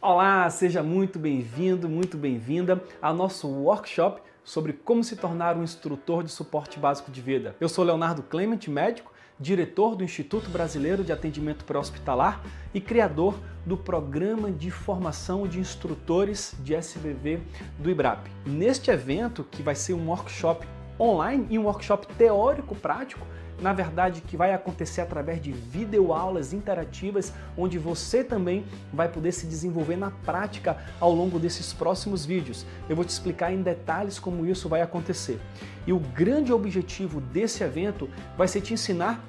Olá, seja muito bem-vindo, muito bem-vinda ao nosso workshop sobre como se tornar um instrutor de suporte básico de vida. Eu sou Leonardo Clement, médico, diretor do Instituto Brasileiro de Atendimento Pré-Hospitalar e criador do Programa de Formação de Instrutores de SBV do IBRAP. Neste evento, que vai ser um workshop online e um workshop teórico-prático, na verdade, que vai acontecer através de videoaulas interativas, onde você também vai poder se desenvolver na prática ao longo desses próximos vídeos. Eu vou te explicar em detalhes como isso vai acontecer. E o grande objetivo desse evento vai ser te ensinar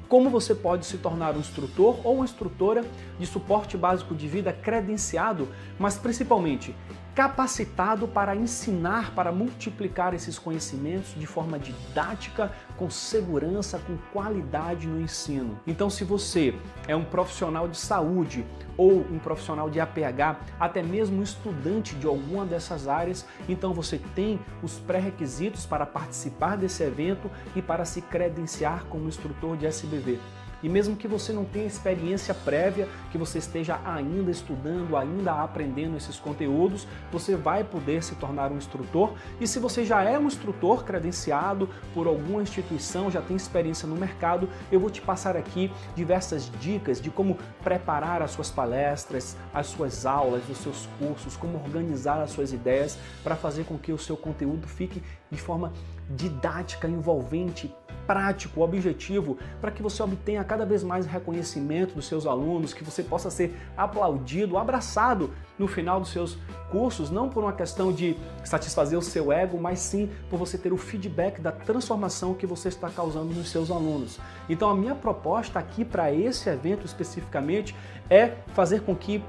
como você pode se tornar um instrutor ou uma instrutora de suporte básico de vida credenciado, mas principalmente capacitado para ensinar, para multiplicar esses conhecimentos de forma didática, com segurança, com qualidade no ensino. Então, se você é um profissional de saúde ou um profissional de APH, até mesmo um estudante de alguma dessas áreas, então você tem os pré-requisitos para participar desse evento e para se credenciar como instrutor de SBV. E mesmo que você não tenha experiência prévia, que você esteja ainda estudando, ainda aprendendo esses conteúdos, você vai poder se tornar um instrutor. E se você já é um instrutor credenciado por alguma instituição, já tem experiência no mercado, eu vou te passar aqui diversas dicas de como preparar as suas palestras, as suas aulas, os seus cursos, como organizar as suas ideias para fazer com que o seu conteúdo fique de forma didática, envolvente, prático, objetivo, para que você obtenha cada vez mais reconhecimento dos seus alunos, que você possa ser aplaudido, abraçado no final dos seus cursos, não por uma questão de satisfazer o seu ego, mas sim por você ter o feedback da transformação que você está causando nos seus alunos. Então a minha proposta aqui para esse evento especificamente é fazer com que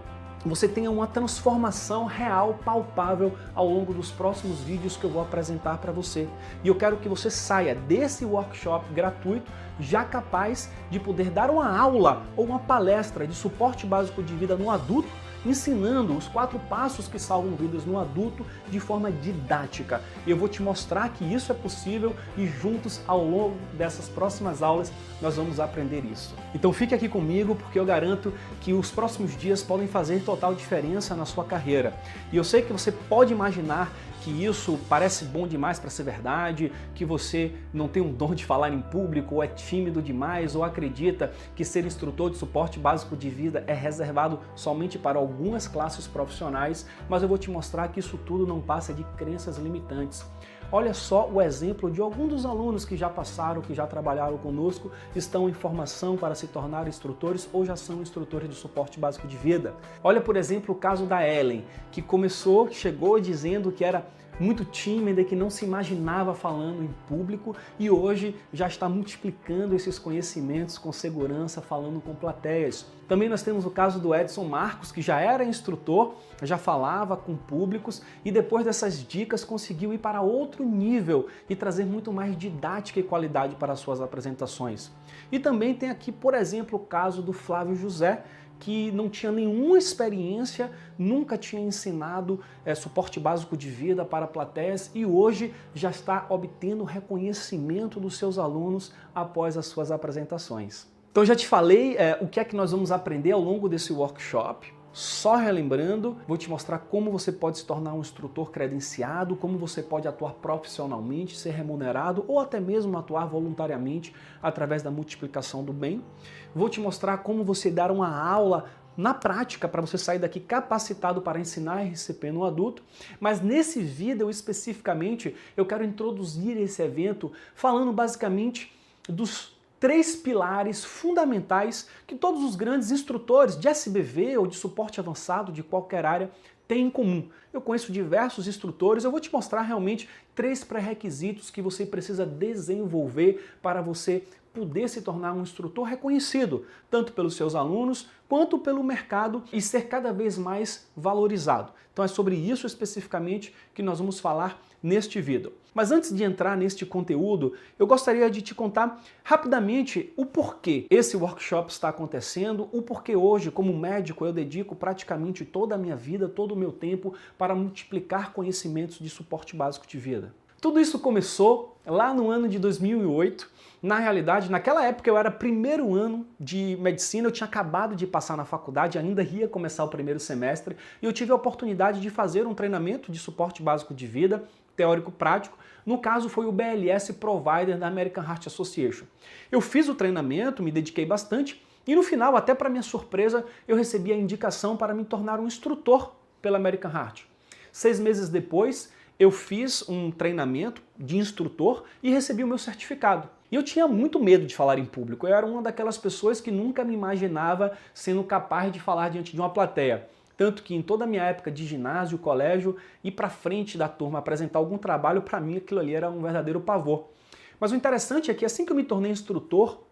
você tenha uma transformação real, palpável ao longo dos próximos vídeos que eu vou apresentar para você. E eu quero que você saia desse workshop gratuito já capaz de poder dar uma aula ou uma palestra de suporte básico de vida no adulto, ensinando os 4 passos que salvam vidas no adulto de forma didática. E eu vou te mostrar que isso é possível e juntos, ao longo dessas próximas aulas, nós vamos aprender isso. Então fique aqui comigo, porque eu garanto que os próximos dias podem fazer total diferença na sua carreira. E eu sei que você pode imaginar que isso parece bom demais para ser verdade, que você não tem um dom de falar em público, ou é tímido demais, ou acredita que ser instrutor de suporte básico de vida é reservado somente para algumas classes profissionais, mas eu vou te mostrar que isso tudo não passa de crenças limitantes. Olha só o exemplo de alguns dos alunos que já passaram, que já trabalharam conosco, estão em formação para se tornar instrutores ou já são instrutores de suporte básico de vida. Olha, por exemplo, o caso da Ellen, que chegou dizendo que era muito tímida e que não se imaginava falando em público e hoje já está multiplicando esses conhecimentos com segurança, falando com plateias. Também nós temos o caso do Edson Marcos, que já era instrutor, já falava com públicos e depois dessas dicas conseguiu ir para outro nível e trazer muito mais didática e qualidade para as suas apresentações. E também tem aqui, por exemplo, o caso do Flávio José, que não tinha nenhuma experiência, nunca tinha ensinado suporte básico de vida para plateias e hoje já está obtendo reconhecimento dos seus alunos após as suas apresentações. Então já te falei o que é que nós vamos aprender ao longo desse workshop. Só relembrando, vou te mostrar como você pode se tornar um instrutor credenciado, como você pode atuar profissionalmente, ser remunerado ou até mesmo atuar voluntariamente através da multiplicação do bem. Vou te mostrar como você dar uma aula na prática para você sair daqui capacitado para ensinar RCP no adulto, mas nesse vídeo especificamente eu quero introduzir esse evento falando basicamente dos 3 pilares fundamentais que todos os grandes instrutores de SBV ou de suporte avançado de qualquer área têm em comum. Eu conheço diversos instrutores, eu vou te mostrar realmente 3 pré-requisitos que você precisa desenvolver para você poder se tornar um instrutor reconhecido, tanto pelos seus alunos quanto pelo mercado e ser cada vez mais valorizado. Então é sobre isso especificamente que nós vamos falar neste vídeo. Mas antes de entrar neste conteúdo, eu gostaria de te contar rapidamente o porquê esse workshop está acontecendo, o porquê hoje, como médico, eu dedico praticamente toda a minha vida, todo o meu tempo para multiplicar conhecimentos de suporte básico de vida. Tudo isso começou lá no ano de 2008. Na realidade, naquela época eu era primeiro ano de medicina, eu tinha acabado de passar na faculdade, ainda ia começar o primeiro semestre, e eu tive a oportunidade de fazer um treinamento de suporte básico de vida, teórico-prático. No caso foi o BLS Provider da American Heart Association. Eu fiz o treinamento, me dediquei bastante, e no final, até para minha surpresa, eu recebi a indicação para me tornar um instrutor pela American Heart. 6 meses depois, eu fiz um treinamento de instrutor e recebi o meu certificado. E eu tinha muito medo de falar em público. Eu era uma daquelas pessoas que nunca me imaginava sendo capaz de falar diante de uma plateia. Tanto que em toda a minha época de ginásio, colégio, ir para frente da turma apresentar algum trabalho, para mim aquilo ali era um verdadeiro pavor. Mas o interessante é que assim que eu me tornei instrutor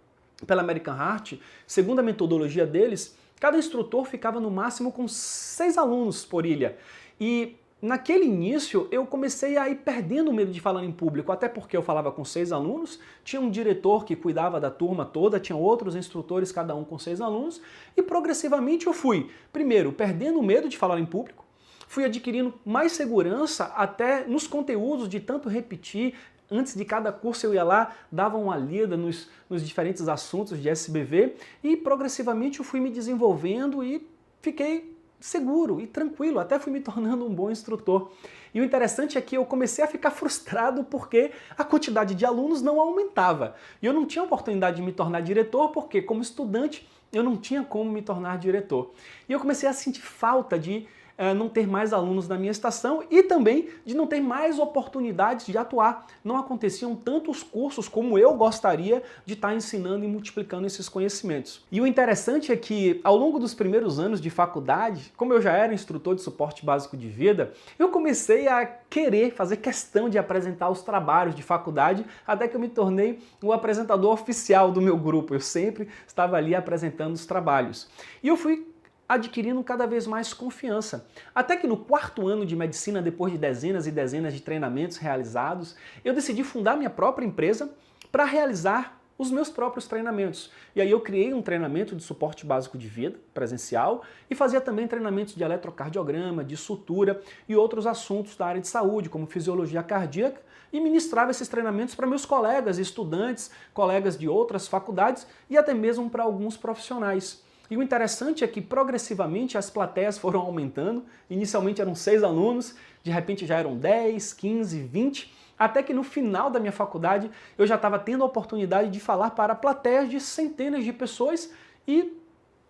pela American Heart, segundo a metodologia deles, cada instrutor ficava no máximo com 6 alunos por ilha. E naquele início, eu comecei a ir perdendo o medo de falar em público, até porque eu falava com 6 alunos, tinha um diretor que cuidava da turma toda, tinha outros instrutores, cada um com 6 alunos, e progressivamente eu fui, primeiro, perdendo o medo de falar em público, fui adquirindo mais segurança até nos conteúdos de tanto repetir. Antes de cada curso eu ia lá, dava uma lida nos diferentes assuntos de SBV, e progressivamente eu fui me desenvolvendo e fiquei seguro e tranquilo, até fui me tornando um bom instrutor. E o interessante é que eu comecei a ficar frustrado porque a quantidade de alunos não aumentava. E eu não tinha oportunidade de me tornar diretor porque, como estudante, eu não tinha como me tornar diretor. E eu comecei a sentir falta de não ter mais alunos na minha estação e também de não ter mais oportunidades de atuar. Não aconteciam tantos cursos como eu gostaria de estar ensinando e multiplicando esses conhecimentos. E o interessante é que ao longo dos primeiros anos de faculdade, como eu já era instrutor de suporte básico de vida, eu comecei a querer fazer questão de apresentar os trabalhos de faculdade, até que eu me tornei o apresentador oficial do meu grupo. Eu sempre estava ali apresentando os trabalhos. E eu fui adquirindo cada vez mais confiança. Até que no 4º ano de medicina, depois de dezenas e dezenas de treinamentos realizados, eu decidi fundar minha própria empresa para realizar os meus próprios treinamentos. E aí eu criei um treinamento de suporte básico de vida, presencial, e fazia também treinamentos de eletrocardiograma, de sutura e outros assuntos da área de saúde, como fisiologia cardíaca, e ministrava esses treinamentos para meus colegas, estudantes, colegas de outras faculdades e até mesmo para alguns profissionais. E o interessante é que progressivamente as plateias foram aumentando, inicialmente eram 6 alunos, de repente já eram 10, 15, 20, até que no final da minha faculdade eu já estava tendo a oportunidade de falar para plateias de centenas de pessoas e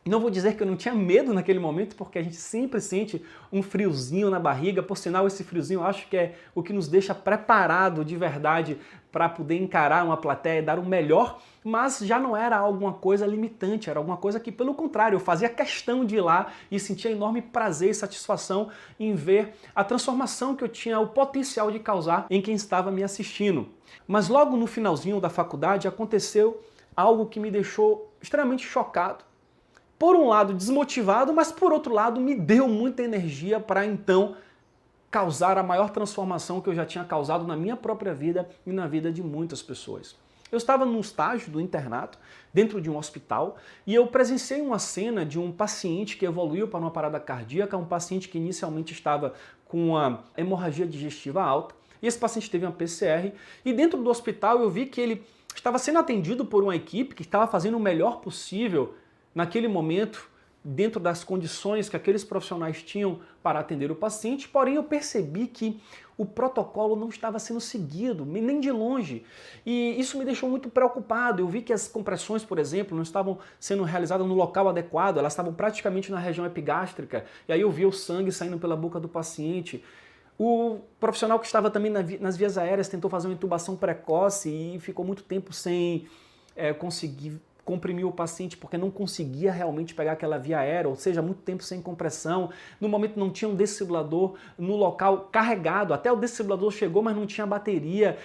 não vou dizer que eu não tinha medo naquele momento, porque a gente sempre sente um friozinho na barriga. Por sinal, esse friozinho eu acho que é o que nos deixa preparado de verdade para poder encarar uma plateia e dar o melhor, mas já não era alguma coisa limitante, era alguma coisa que, pelo contrário, eu fazia questão de ir lá e sentia enorme prazer e satisfação em ver a transformação que eu tinha o potencial de causar em quem estava me assistindo. Mas logo no finalzinho da faculdade aconteceu algo que me deixou extremamente chocado. Por um lado desmotivado, mas por outro lado me deu muita energia para então causar a maior transformação que eu já tinha causado na minha própria vida e na vida de muitas pessoas. Eu estava num estágio do internato, dentro de um hospital, e eu presenciei uma cena de um paciente que evoluiu para uma parada cardíaca, um paciente que inicialmente estava com uma hemorragia digestiva alta, e esse paciente teve uma PCR, e dentro do hospital eu vi que ele estava sendo atendido por uma equipe que estava fazendo o melhor possível naquele momento, dentro das condições que aqueles profissionais tinham para atender o paciente, porém eu percebi que o protocolo não estava sendo seguido, nem de longe. E isso me deixou muito preocupado. Eu vi que as compressões, por exemplo, não estavam sendo realizadas no local adequado, elas estavam praticamente na região epigástrica, e aí eu via o sangue saindo pela boca do paciente. O profissional que estava também nas vias aéreas tentou fazer uma intubação precoce e ficou muito tempo sem conseguir comprimir o paciente porque não conseguia realmente pegar aquela via aérea, ou seja, muito tempo sem compressão. No momento não tinha um desfibrilador no local carregado, até o desfibrilador chegou, mas não tinha bateria,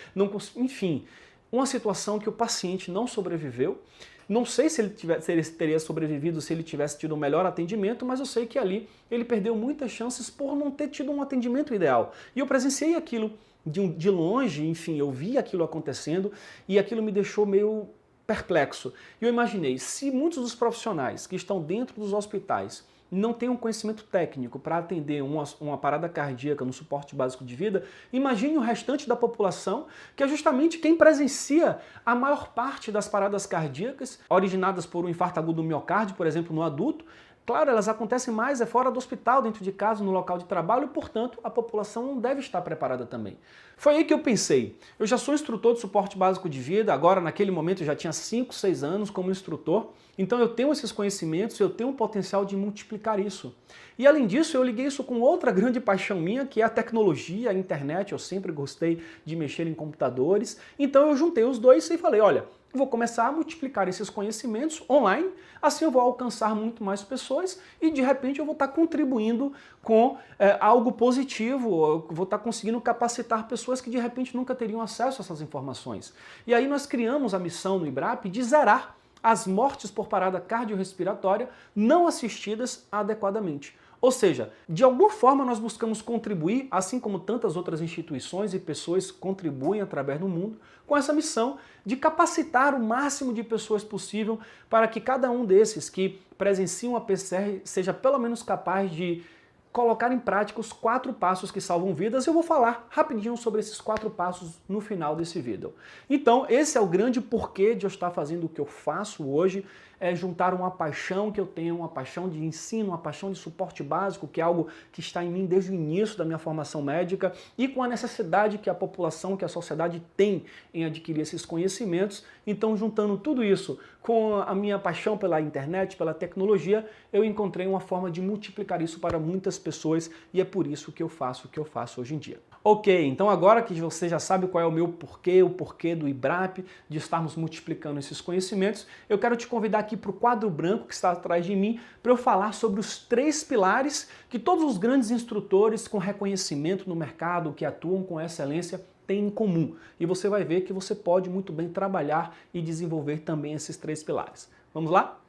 enfim, uma situação que o paciente não sobreviveu. Não sei se ele teria sobrevivido se ele tivesse tido um melhor atendimento, mas eu sei que ali ele perdeu muitas chances por não ter tido um atendimento ideal. E eu presenciei aquilo de longe, enfim, eu vi aquilo acontecendo e aquilo me deixou meio perplexo. E eu imaginei, se muitos dos profissionais que estão dentro dos hospitais não tem um conhecimento técnico para atender uma parada cardíaca no suporte básico de vida, imagine o restante da população, que é justamente quem presencia a maior parte das paradas cardíacas originadas por um infarto agudo do miocárdio, por exemplo, no adulto. Claro, elas acontecem mais fora do hospital, dentro de casa, no local de trabalho, e, portanto, a população não deve estar preparada também. Foi aí que eu pensei, eu já sou instrutor de suporte básico de vida, agora naquele momento eu já tinha 5, 6 anos como instrutor, então eu tenho esses conhecimentos, eu tenho o potencial de multiplicar isso. E além disso, eu liguei isso com outra grande paixão minha, que é a tecnologia, a internet. Eu sempre gostei de mexer em computadores, então eu juntei os dois e falei, olha, eu vou começar a multiplicar esses conhecimentos online, assim eu vou alcançar muito mais pessoas e de repente eu vou estar contribuindo com algo positivo, eu vou estar conseguindo capacitar pessoas que de repente nunca teriam acesso a essas informações. E aí nós criamos a missão no IBRAP de zerar as mortes por parada cardiorrespiratória não assistidas adequadamente. Ou seja, de alguma forma nós buscamos contribuir, assim como tantas outras instituições e pessoas contribuem através do mundo, com essa missão de capacitar o máximo de pessoas possível para que cada um desses que presenciam a PCR seja pelo menos capaz de colocar em prática os 4 passos que salvam vidas. Eu vou falar rapidinho sobre esses 4 passos no final desse vídeo. Então, esse é o grande porquê de eu estar fazendo o que eu faço hoje, é juntar uma paixão que eu tenho, uma paixão de ensino, uma paixão de suporte básico, que é algo que está em mim desde o início da minha formação médica, e com a necessidade que a população, que a sociedade tem em adquirir esses conhecimentos. Então, juntando tudo isso com a minha paixão pela internet, pela tecnologia, eu encontrei uma forma de multiplicar isso para muitas pessoas, e é por isso que eu faço o que eu faço hoje em dia. Ok, então agora que você já sabe qual é o meu porquê, o porquê do IBRAP, de estarmos multiplicando esses conhecimentos, eu quero te convidar aqui para o quadro branco que está atrás de mim, para eu falar sobre os 3 pilares que todos os grandes instrutores com reconhecimento no mercado, que atuam com excelência, têm em comum. E você vai ver que você pode muito bem trabalhar e desenvolver também esses 3 pilares. Vamos lá?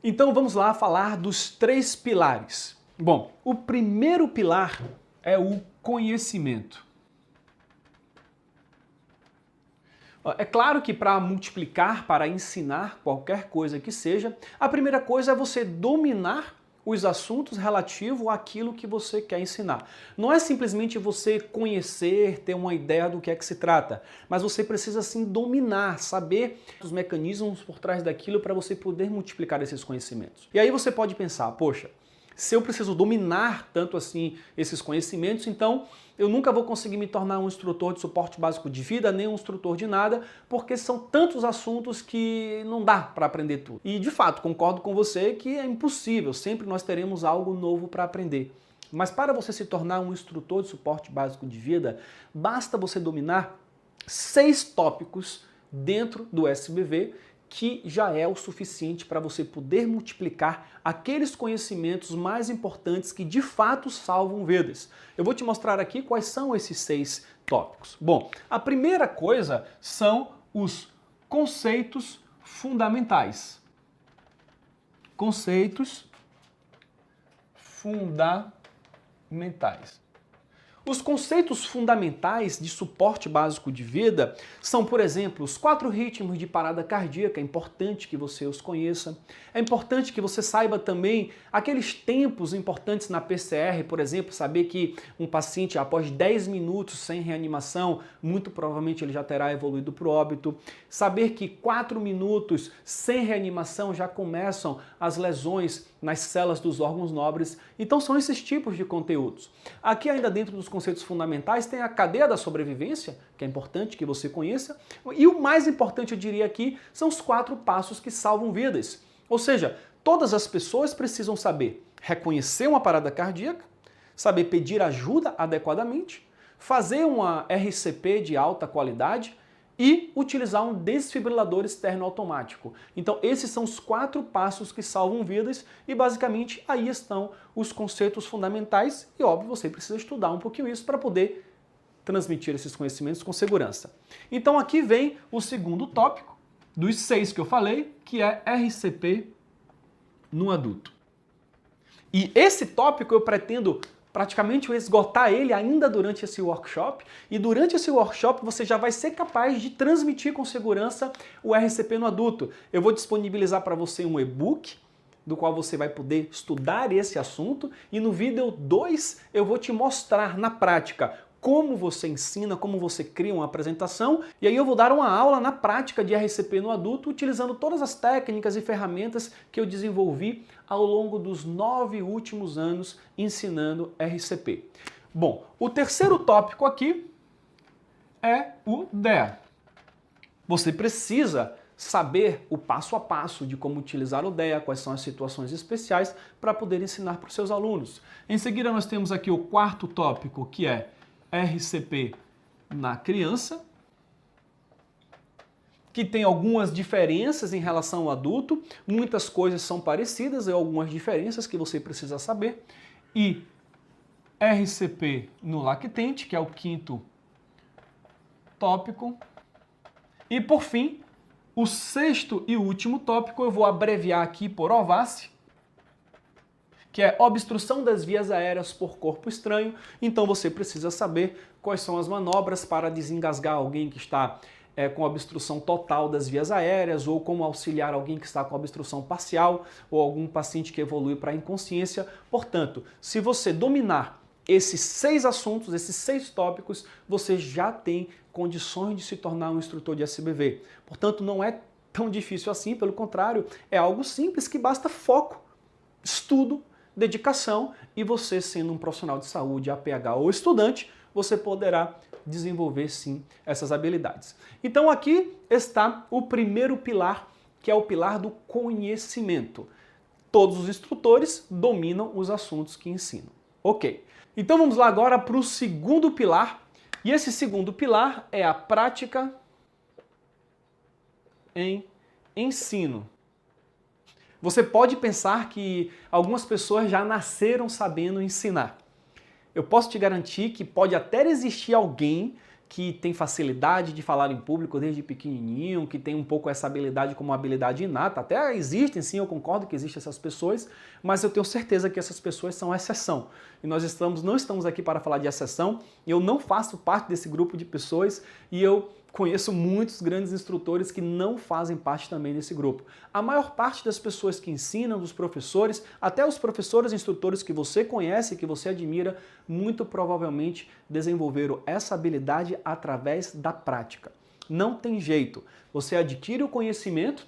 Então vamos lá falar dos 3 pilares. Bom, o primeiro pilar é o conhecimento. É claro que para multiplicar, para ensinar qualquer coisa que seja, a primeira coisa é você dominar os assuntos relativos àquilo que você quer ensinar. Não é simplesmente você conhecer, ter uma ideia do que é que se trata, mas você precisa sim dominar, saber os mecanismos por trás daquilo para você poder multiplicar esses conhecimentos. E aí você pode pensar, poxa, se eu preciso dominar tanto assim esses conhecimentos, então eu nunca vou conseguir me tornar um instrutor de suporte básico de vida, nem um instrutor de nada, porque são tantos assuntos que não dá para aprender tudo. E de fato, concordo com você que é impossível, sempre nós teremos algo novo para aprender. Mas para você se tornar um instrutor de suporte básico de vida, basta você dominar 6 tópicos dentro do SBV, que já é o suficiente para você poder multiplicar aqueles conhecimentos mais importantes que de fato salvam vidas. Eu vou te mostrar aqui quais são esses 6 tópicos. Bom, a primeira coisa são os conceitos fundamentais. Conceitos fundamentais. Os conceitos fundamentais de suporte básico de vida são, por exemplo, os 4 ritmos de parada cardíaca. É importante que você os conheça. É importante que você saiba também aqueles tempos importantes na PCR, por exemplo, saber que um paciente após 10 minutos sem reanimação, muito provavelmente ele já terá evoluído para o óbito. Saber que 4 minutos sem reanimação já começam as lesões nas células dos órgãos nobres. Então são esses tipos de conteúdos. Aqui ainda dentro dos conceitos fundamentais tem a cadeia da sobrevivência, que é importante que você conheça, e o mais importante eu diria aqui são os 4 passos que salvam vidas. Ou seja, todas as pessoas precisam saber reconhecer uma parada cardíaca, saber pedir ajuda adequadamente, fazer uma RCP de alta qualidade e utilizar um desfibrilador externo automático. Então esses são os 4 passos que salvam vidas e basicamente aí estão os conceitos fundamentais e óbvio você precisa estudar um pouquinho isso para poder transmitir esses conhecimentos com segurança. Então aqui vem o segundo tópico dos 6 que eu falei, que é RCP no adulto. E esse tópico eu pretendo praticamente esgotar ele ainda durante esse workshop, e durante esse workshop você já vai ser capaz de transmitir com segurança o RCP no adulto. Eu vou disponibilizar para você um e-book do qual você vai poder estudar esse assunto, e no vídeo 2 eu vou te mostrar na prática como você ensina, como você cria uma apresentação, e aí eu vou dar uma aula na prática de RCP no adulto, utilizando todas as técnicas e ferramentas que eu desenvolvi ao longo dos 9 últimos anos ensinando RCP. Bom, o terceiro tópico aqui é o DEA. Você precisa saber o passo a passo de como utilizar o DEA, quais são as situações especiais para poder ensinar para os seus alunos. Em seguida nós temos aqui o quarto tópico, que é RCP na criança, que tem algumas diferenças em relação ao adulto, muitas coisas são parecidas e algumas diferenças que você precisa saber. E RCP no lactente, que é o quinto tópico. E por fim, o sexto e último tópico eu vou abreviar aqui por OVASSE, que é obstrução das vias aéreas por corpo estranho. Então você precisa saber quais são as manobras para desengasgar alguém que está com obstrução total das vias aéreas, ou como auxiliar alguém que está com obstrução parcial, ou algum paciente que evolui para a inconsciência. Portanto, se você dominar esses 6 assuntos, esses 6 tópicos, você já tem condições de se tornar um instrutor de SBV. Portanto, não é tão difícil assim, pelo contrário, é algo simples que basta foco, estudo, dedicação, e você, sendo um profissional de saúde, APH ou estudante, você poderá desenvolver sim essas habilidades. Então aqui está o primeiro pilar, que é o pilar do conhecimento. Todos os instrutores dominam os assuntos que ensinam. Ok, então vamos lá agora para o segundo pilar, e esse segundo pilar é a prática em ensino. Você pode pensar que algumas pessoas já nasceram sabendo ensinar. Eu posso te garantir que pode até existir alguém que tem facilidade de falar em público desde pequenininho, que tem um pouco essa habilidade como uma habilidade inata. Até existem, sim, eu concordo que existem essas pessoas, mas eu tenho certeza que essas pessoas são exceção. E nós não estamos aqui para falar de exceção, eu não faço parte desse grupo de pessoas, e eu conheço muitos grandes instrutores que não fazem parte também desse grupo. A maior parte das pessoas que ensinam, dos professores, até os professores e instrutores que você conhece, que você admira, muito provavelmente desenvolveram essa habilidade através da prática. Não tem jeito. Você adquire o conhecimento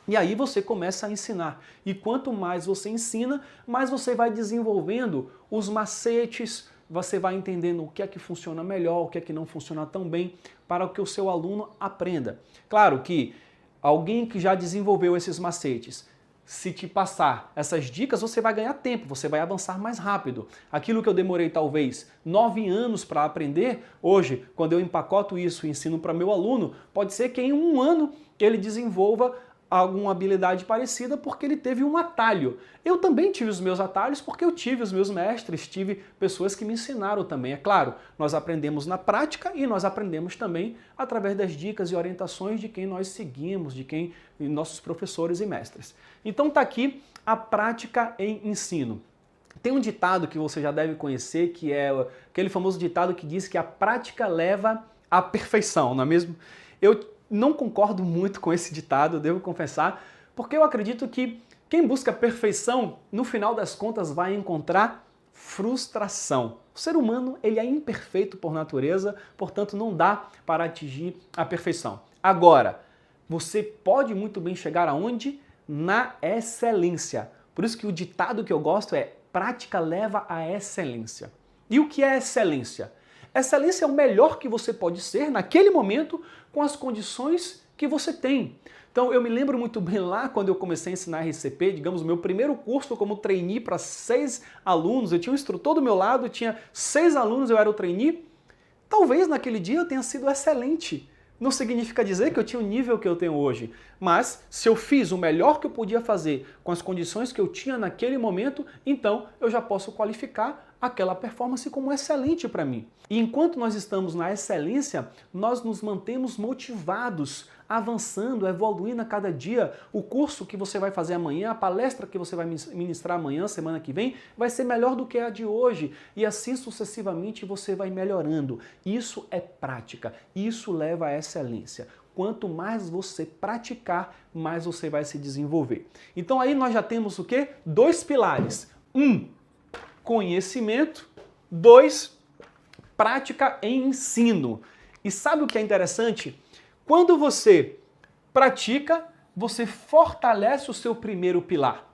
e aí você começa a ensinar. E quanto mais você ensina, mais você vai desenvolvendo os macetes, você vai entendendo o que é que funciona melhor, o que é que não funciona tão bem, para que o seu aluno aprenda. Claro que alguém que já desenvolveu esses macetes, se te passar essas dicas, você vai ganhar tempo, você vai avançar mais rápido. Aquilo que eu demorei talvez 9 anos para aprender, hoje, quando eu empacoto isso e ensino para meu aluno, pode ser que em 1 ano ele desenvolva alguma habilidade parecida porque ele teve um atalho. Eu também tive os meus atalhos porque eu tive os meus mestres, tive pessoas que me ensinaram também. É claro, nós aprendemos na prática e nós aprendemos também através das dicas e orientações de quem nós seguimos, de nossos professores e mestres. Então tá aqui a prática em ensino. Tem um ditado que você já deve conhecer, que é aquele famoso ditado que diz que a prática leva à perfeição, não é mesmo? Eu não concordo muito com esse ditado, devo confessar, porque eu acredito que quem busca perfeição, no final das contas, vai encontrar frustração. O ser humano, ele é imperfeito por natureza, portanto não dá para atingir a perfeição. Agora, você pode muito bem chegar aonde? Na excelência. Por isso que o ditado que eu gosto é: prática leva à excelência. E o que é excelência? Excelência é o melhor que você pode ser naquele momento com as condições que você tem. Então eu me lembro muito bem lá quando eu comecei a ensinar RCP, digamos, o meu primeiro curso como trainee para 6 alunos, eu tinha um instrutor do meu lado, tinha 6 alunos, eu era o trainee. Talvez naquele dia eu tenha sido excelente. Não significa dizer que eu tinha o nível que eu tenho hoje, mas se eu fiz o melhor que eu podia fazer com as condições que eu tinha naquele momento, então eu já posso qualificar aquela performance como excelente para mim. E enquanto nós estamos na excelência, nós nos mantemos motivados, avançando, evoluindo a cada dia. O curso que você vai fazer amanhã, a palestra que você vai ministrar amanhã, semana que vem, vai ser melhor do que a de hoje. E assim sucessivamente você vai melhorando. Isso é prática, isso leva à excelência. quanto mais você praticar, mais você vai se desenvolver. Então aí nós já temos o quê? 2 pilares. 1, conhecimento. 2, prática e ensino. E sabe o que é interessante? Quando você pratica, você fortalece o seu primeiro pilar.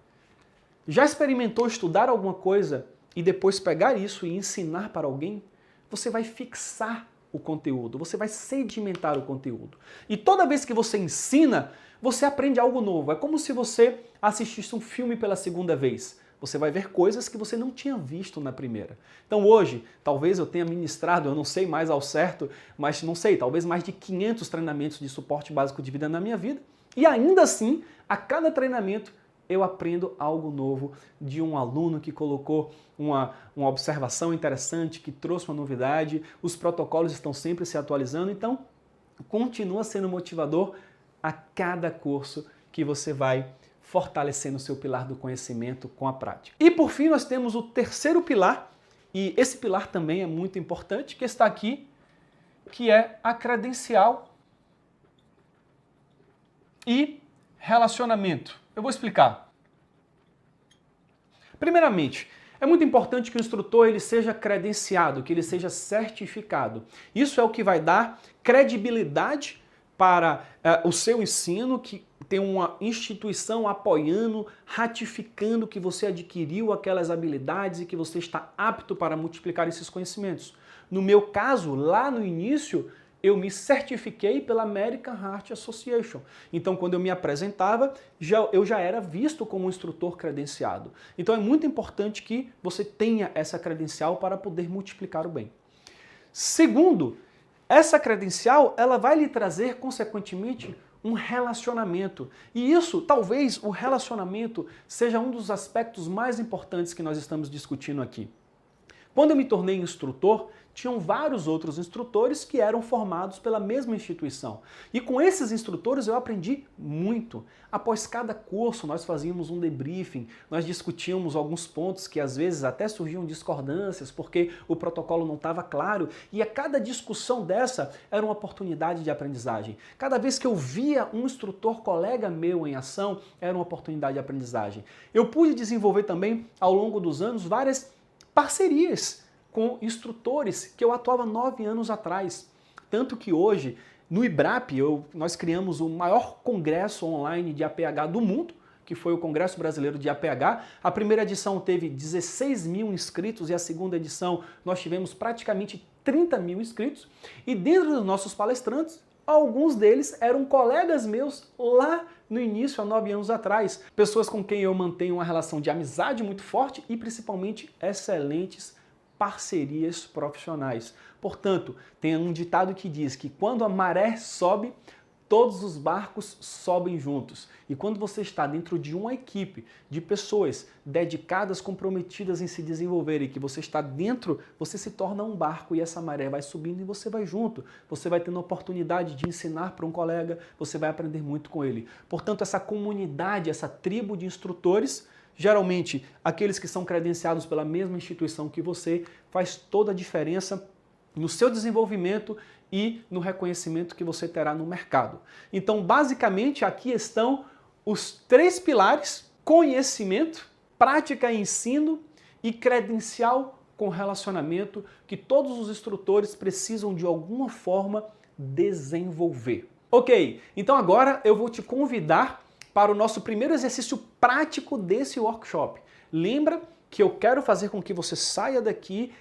Já experimentou estudar alguma coisa e depois pegar isso e ensinar para alguém? Você vai fixar o conteúdo, você vai sedimentar o conteúdo. E toda vez que você ensina, você aprende algo novo. É como se você assistisse um filme pela segunda vez. Você vai ver coisas que você não tinha visto na primeira. Então hoje, talvez eu tenha ministrado, eu não sei mais ao certo, mas não sei, talvez mais de 500 treinamentos de suporte básico de vida na minha vida. E ainda assim, a cada treinamento, eu aprendo algo novo de um aluno que colocou uma observação interessante, que trouxe uma novidade, os protocolos estão sempre se atualizando, então continua sendo motivador a cada curso que você vai fortalecendo o seu pilar do conhecimento com a prática. E por fim nós temos o terceiro pilar, e esse pilar também é muito importante, que está aqui, que é a credencial e relacionamento. Eu vou explicar. Primeiramente, é muito importante que o instrutor ele seja credenciado, que ele seja certificado. Isso é o que vai dar credibilidade para o seu ensino, que tem uma instituição apoiando, ratificando que você adquiriu aquelas habilidades e que você está apto para multiplicar esses conhecimentos. No meu caso, lá no início, eu me certifiquei pela American Heart Association. Então, quando eu me apresentava, eu já era visto como um instrutor credenciado. Então, é muito importante que você tenha essa credencial para poder multiplicar o bem. Segundo, essa credencial ela vai lhe trazer, consequentemente, um relacionamento. E isso, talvez, o relacionamento seja um dos aspectos mais importantes que nós estamos discutindo aqui. Quando eu me tornei instrutor, tinham vários outros instrutores que eram formados pela mesma instituição. E com esses instrutores eu aprendi muito. Após cada curso nós fazíamos um debriefing, nós discutíamos alguns pontos que às vezes até surgiam discordâncias porque o protocolo não estava claro, e a cada discussão dessa era uma oportunidade de aprendizagem. Cada vez que eu via um instrutor colega meu em ação, era uma oportunidade de aprendizagem. Eu pude desenvolver também ao longo dos anos várias parcerias com instrutores que eu atuava 9 anos atrás. Tanto que hoje, no IBRAP, nós criamos o maior congresso online de APH do mundo, que foi o Congresso Brasileiro de APH. A primeira edição teve 16 mil inscritos e a segunda edição nós tivemos praticamente 30 mil inscritos. E dentro dos nossos palestrantes, alguns deles eram colegas meus lá no início, há 9 anos atrás. Pessoas com quem eu mantenho uma relação de amizade muito forte e principalmente excelentes parcerias profissionais. Portanto, tem um ditado que diz que quando a maré sobe, todos os barcos sobem juntos. E quando você está dentro de uma equipe de pessoas dedicadas, comprometidas em se desenvolver e que você está dentro, você se torna um barco e essa maré vai subindo e você vai junto. Você vai tendo a oportunidade de ensinar para um colega, você vai aprender muito com ele. Portanto, essa comunidade, essa tribo de instrutores, geralmente aqueles que são credenciados pela mesma instituição que você, faz toda a diferença no seu desenvolvimento e no reconhecimento que você terá no mercado. Então, basicamente, aqui estão os 3 pilares: conhecimento, prática e ensino e credencial com relacionamento, que todos os instrutores precisam de alguma forma desenvolver. Ok, então agora eu vou te convidar para o nosso primeiro exercício prático desse workshop. Lembra que eu quero fazer com que você saia daqui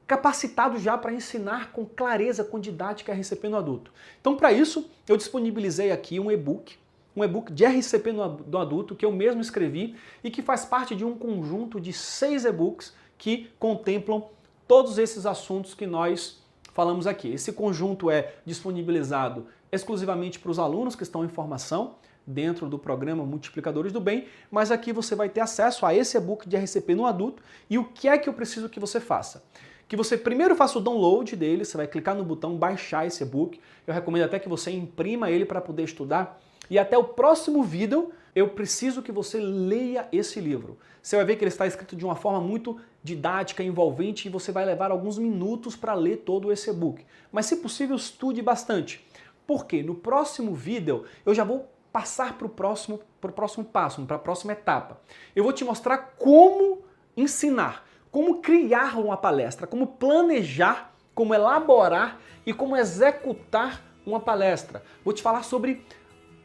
capacitado já para ensinar com clareza, com didática RCP no adulto. Então, para isso, eu disponibilizei aqui um e-book de RCP no adulto que eu mesmo escrevi e que faz parte de um conjunto de 6 e-books que contemplam todos esses assuntos que nós falamos aqui. Esse conjunto é disponibilizado exclusivamente para os alunos que estão em formação dentro do programa Multiplicadores do Bem, mas aqui você vai ter acesso a esse e-book de RCP no adulto. E o que é que eu preciso que você faça? Que você primeiro faça o download dele, você vai clicar no botão baixar esse e-book. Eu recomendo até que você imprima ele para poder estudar. E até o próximo vídeo, eu preciso que você leia esse livro. Você vai ver que ele está escrito de uma forma muito didática, envolvente, e você vai levar alguns minutos para ler todo esse e-book. Mas, se possível, estude bastante. Porque no próximo vídeo eu já vou passar para o próximo passo, para a próxima etapa. Eu vou te mostrar como ensinar, como criar uma palestra, como planejar, como elaborar e como executar uma palestra. Vou te falar sobre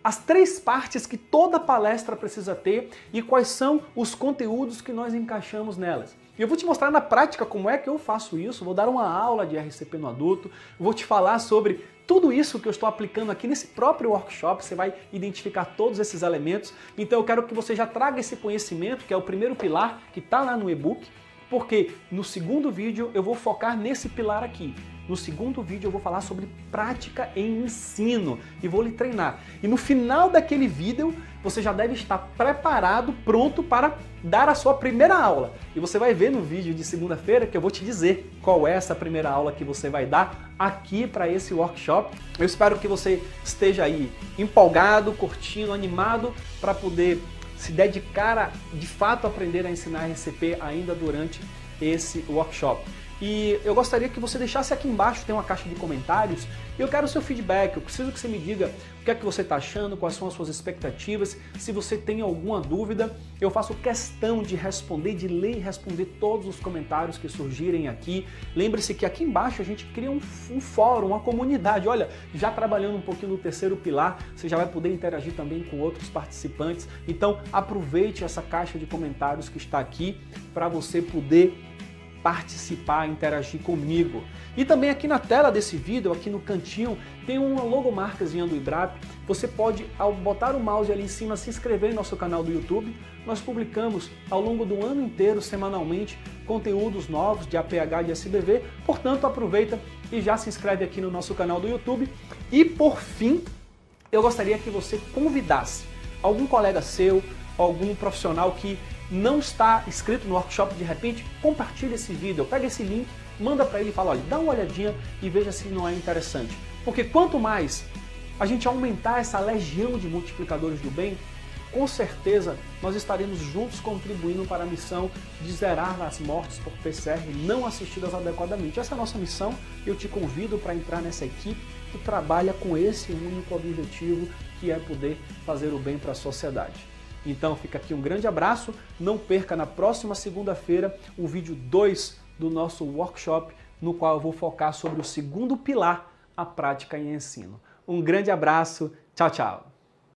as 3 partes que toda palestra precisa ter e quais são os conteúdos que nós encaixamos nelas. E eu vou te mostrar na prática como é que eu faço isso, vou dar uma aula de RCP no adulto, vou te falar sobre tudo isso que eu estou aplicando aqui nesse próprio workshop, você vai identificar todos esses elementos. Então eu quero que você já traga esse conhecimento, que é o primeiro pilar, que está lá no e-book, porque no segundo vídeo eu vou focar nesse pilar aqui. No segundo vídeo eu vou falar sobre prática em ensino e vou lhe treinar. E no final daquele vídeo você já deve estar preparado, pronto para dar a sua primeira aula. E você vai ver no vídeo de segunda-feira que eu vou te dizer qual é essa primeira aula que você vai dar aqui para esse workshop. Eu espero que você esteja aí empolgado, curtindo, animado para poder se dedicar a, de fato, aprender a ensinar RCP ainda durante esse workshop. E eu gostaria que você deixasse aqui embaixo, tem uma caixa de comentários, e eu quero o seu feedback, eu preciso que você me diga o que é que você está achando, quais são as suas expectativas, se você tem alguma dúvida, eu faço questão de responder, de ler e responder todos os comentários que surgirem aqui. Lembre-se que aqui embaixo a gente cria um fórum, uma comunidade. Olha, já trabalhando um pouquinho no terceiro pilar, você já vai poder interagir também com outros participantes. Então aproveite essa caixa de comentários que está aqui para você poder participar, interagir comigo. E também aqui na tela desse vídeo, aqui no cantinho, tem uma logomarcazinha do IBRAP. Você pode, ao botar o mouse ali em cima, se inscrever em nosso canal do YouTube. Nós publicamos ao longo do ano inteiro, semanalmente, conteúdos novos de APH e de SBV. Portanto, aproveita e já se inscreve aqui no nosso canal do YouTube. E por fim, eu gostaria que você convidasse algum colega seu, algum profissional que não está inscrito no workshop, de repente, compartilha esse vídeo, pega esse link, manda para ele e fala, olha, dá uma olhadinha e veja se não é interessante. Porque quanto mais a gente aumentar essa legião de multiplicadores do bem, com certeza nós estaremos juntos contribuindo para a missão de zerar as mortes por PCR não assistidas adequadamente. Essa é a nossa missão e eu te convido para entrar nessa equipe que trabalha com esse único objetivo, que é poder fazer o bem para a sociedade. Então fica aqui um grande abraço, não perca na próxima segunda-feira o vídeo 2 do nosso workshop, no qual eu vou focar sobre o segundo pilar, a prática em ensino. Um grande abraço, tchau, tchau!